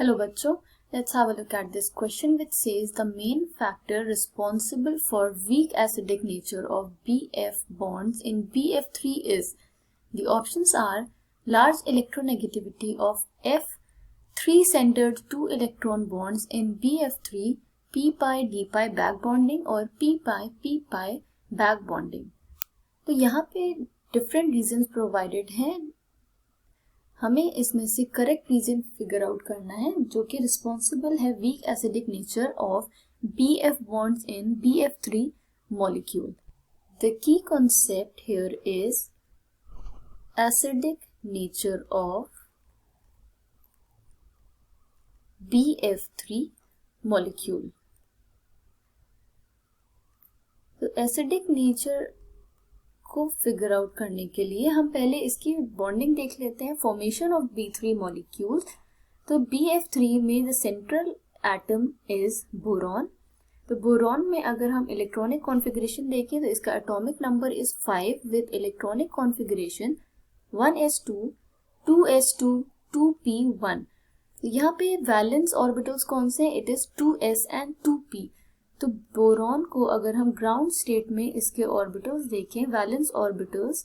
Hello बच्चों, let's have a look at this question which says the main factor responsible for weak acidic nature of BF bonds in BF3 is. The options are large electronegativity of F3 centered 2 electron bonds in BF3, p pi d pi back bonding और p pi back bonding. तो यहाँ पे different reasons provided हैं. हमें इसमें से correct reason figure out करना है जो कि रिस्पॉन्सिबल है weak acidic nature of BF bonds in BF3 molecule. The key concept here is acidic nature of BF3 molecule. तो एसिडिक नेचर को फिगर आउट करने के लिए हम पहले इसकी बॉन्डिंग देख लेते हैं. Formation of B3 molecules. तो BF3 में the central atom is boron. तो बोरॉन में अगर हम इलेक्ट्रॉनिक कॉन्फ़िगरेशन देखें तो इसका atomic number is 5 with electronic configuration 1s2 2s2 2p1. तो यहाँ पे वैलेंस ऑर्बिटल्स कौन से हैं? It is 2s and 2p. तो बोरॉन को अगर हम ग्राउंड स्टेट में इसके ऑर्बिटल्स देखें, वैलेंस ऑर्बिटल्स,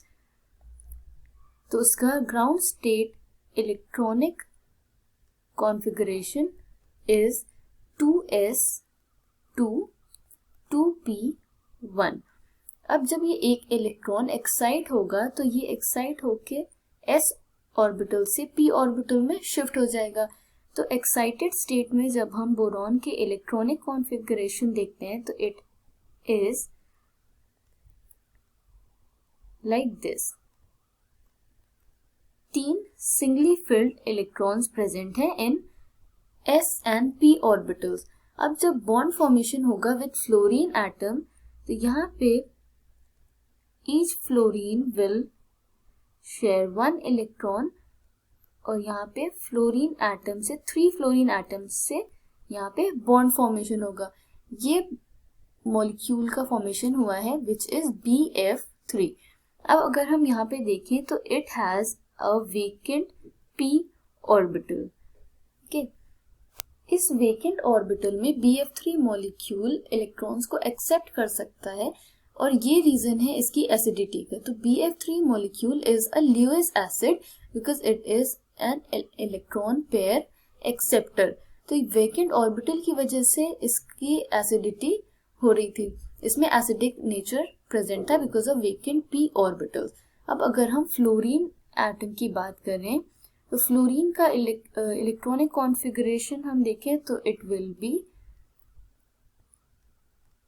तो उसका ground state electronic configuration is 2s2 2p1. अब जब ये एक इलेक्ट्रॉन एक्साइट होगा तो ये एक्साइट होके s ऑर्बिटल से p ऑर्बिटल में शिफ्ट हो जाएगा. तो एक्साइटेड स्टेट में जब हम बोरॉन के इलेक्ट्रॉनिक कॉन्फ़िगरेशन देखते हैं तो it is like this. 3 singly field electrons present हैं इन s एंड p ऑर्बिटल्स. अब जब बॉन्ड फॉर्मेशन होगा विद फ्लोरीन एटम तो यहाँ पे each fluorine will share 1 electron और यहाँ पे फ्लोरीन एटम से 3 फ्लोरीन एटम से यहाँ पे बॉन्ड फॉर्मेशन होगा. ये मॉलिक्यूल का फॉर्मेशन हुआ है विच इज BF3. अब अगर हम यहाँ पे देखें तो it has a vacant p orbital. Okay, इस वेकेंट ऑर्बिटल में BF3 मॉलिक्यूल इलेक्ट्रॉन्स को एक्सेप्ट कर सकता है और ये रीजन है इसकी एसिडिटी का. तो BF3 molecule is a Lewis acid because it is an electron pair acceptor. तो वेकेंट ऑर्बिटल की वजह से इसकी एसिडिटी हो रही थी, इसमें एसिडिक नेचर प्रेजेंट था because of vacant p orbitals. अब अगर हम फ्लोरीन एटम की बात करें तो फ्लोरीन का इलेक्ट्रॉनिक कॉन्फ़िगरेशन हम देखें तो it will be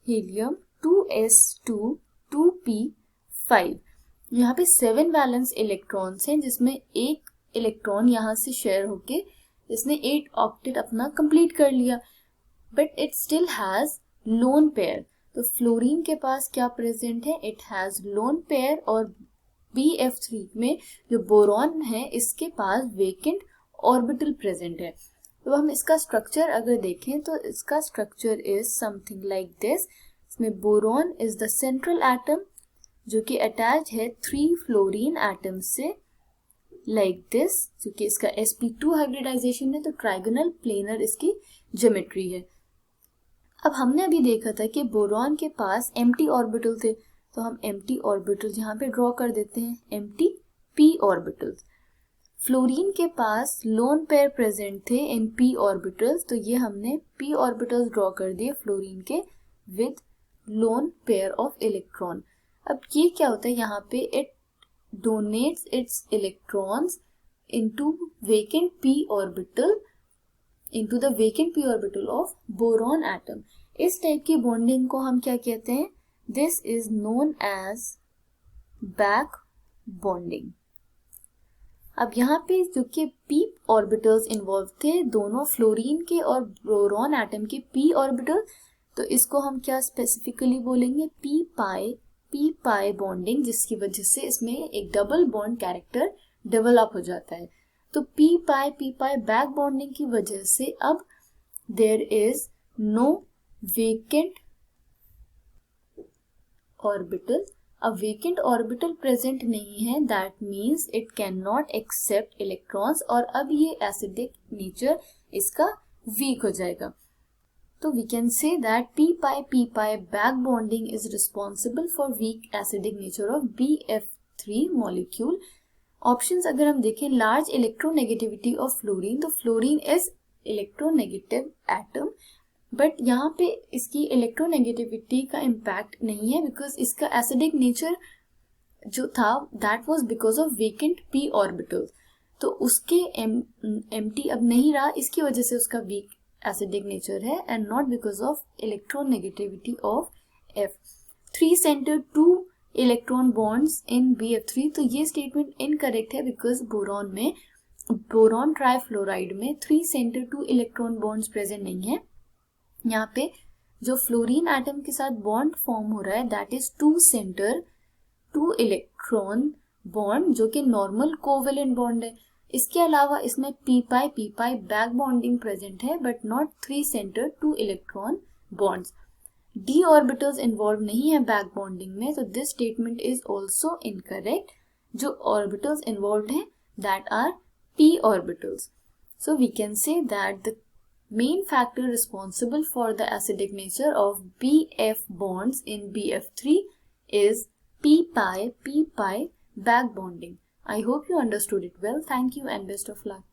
helium 2s2 2p5. यहाँ पे 7 वैलेंस इलेक्ट्रॉन्स हैं जिसमें एक इलेक्ट्रॉन यहाँ से शेयर होके इसने 8 ऑक्टेट अपना कंप्लीट कर लिया, but it still has lone pair. तो फ्लोरीन के पास क्या प्रेजेंट है? इट हैज लोन पेयर और BF3 में जो बोरॉन है इसके पास वेकेंट ऑर्बिटल प्रेजेंट है. तो हम इसका स्ट्रक्चर अगर देखें तो इसका structure is something like this. इसमें boron is the central atom जो कि अटैच है 3 फ्लोरीन एटम से लाइक दिस. क्योंकि इसका sp2 हाइब्रिडाइजेशन है तो ट्राइगोनल प्लेनर इसकी ज्योमेट्री है. अब हमने अभी देखा था कि बोरॉन के पास एम्प्टी ऑर्बिटल थे, तो हम एम्प्टी ऑर्बिटल यहाँ पे ड्रॉ कर देते हैं, एम्प्टी p ऑर्बिटल्स. फ्लोरीन के पास लोन पेयर प्रेजेंट थे इन p ऑर्बिटल्स, तो ये हमने p ऑर्बिटल्स ड्रॉ कर दिए फ्लोरीन के with lone pair of electron. अब ये क्या होता है, यहाँ पे it donates its electrons into vacant p orbital into the vacant p orbital of boron atom. इस टाइप की बॉन्डिंग को हम क्या कहते हैं? This is known as back bonding. अब यहाँ पे जो कि p ऑर्बिटल्स इन्वॉल्व थे दोनों फ्लोरीन के और बोरॉन एटम के p ऑर्बिटल, तो इसको हम क्या स्पेसिफिकली बोलेंगे? p pi बॉन्डिंग, जिसकी वजह से इसमें एक डबल बॉन्ड कैरेक्टर डेवलप हो जाता है. तो p pi बैक बॉन्डिंग की वजह से अब there is no vacant orbital a vacant orbital present नहीं है, that means it cannot accept electrons, और अब ये acidic nature इसका weak हो जाएगा. तो we can say that p pi back bonding is responsible for weak acidic nature of BF3 molecule. Options अगर हम देखें, large electronegativity of fluorine, तो fluorine is electronegative atom, but यहाँ पे इसकी इलेक्ट्रोनेगेटिविटी का इम्पैक्ट नहीं है बिकॉज इसका एसिडिक नेचर जो था that was because of vacant p orbitals. तो उसके एम्प्टी अब नहीं रहा, इसकी वजह से उसका वीक एसिडिक नेचर है and not because of electronegativity of F. 3 centre 2 electron bonds in BF3. तो ये स्टेटमेंट इनकरेक्ट है बिकॉज बोरॉन ट्राइफ्लोराइड में 3 सेंटर 2 इलेक्ट्रॉन बॉन्ड्स प्रेजेंट नहीं है. यहाँ पे जो फ्लोरीन एटम के साथ बॉन्ड फॉर्म हो रहा है that is 2 centre 2 electron bond जो कि नॉर्मल कोवेलेंट बॉन्ड है. इसके अलावा इसमें p pi back bonding present है but not 3 centre 2 electron bonds. d orbitals involve नहीं है बैक बॉन्डिंग में, तो this statement is also incorrect. जो ऑर्बिटल्स इन्वॉल्व है that are p orbitals. So we can say that the main factor responsible for the acidic nature of BF bonds in BF3 is p pi back bonding. I hope you understood it well. Thank you and best of luck.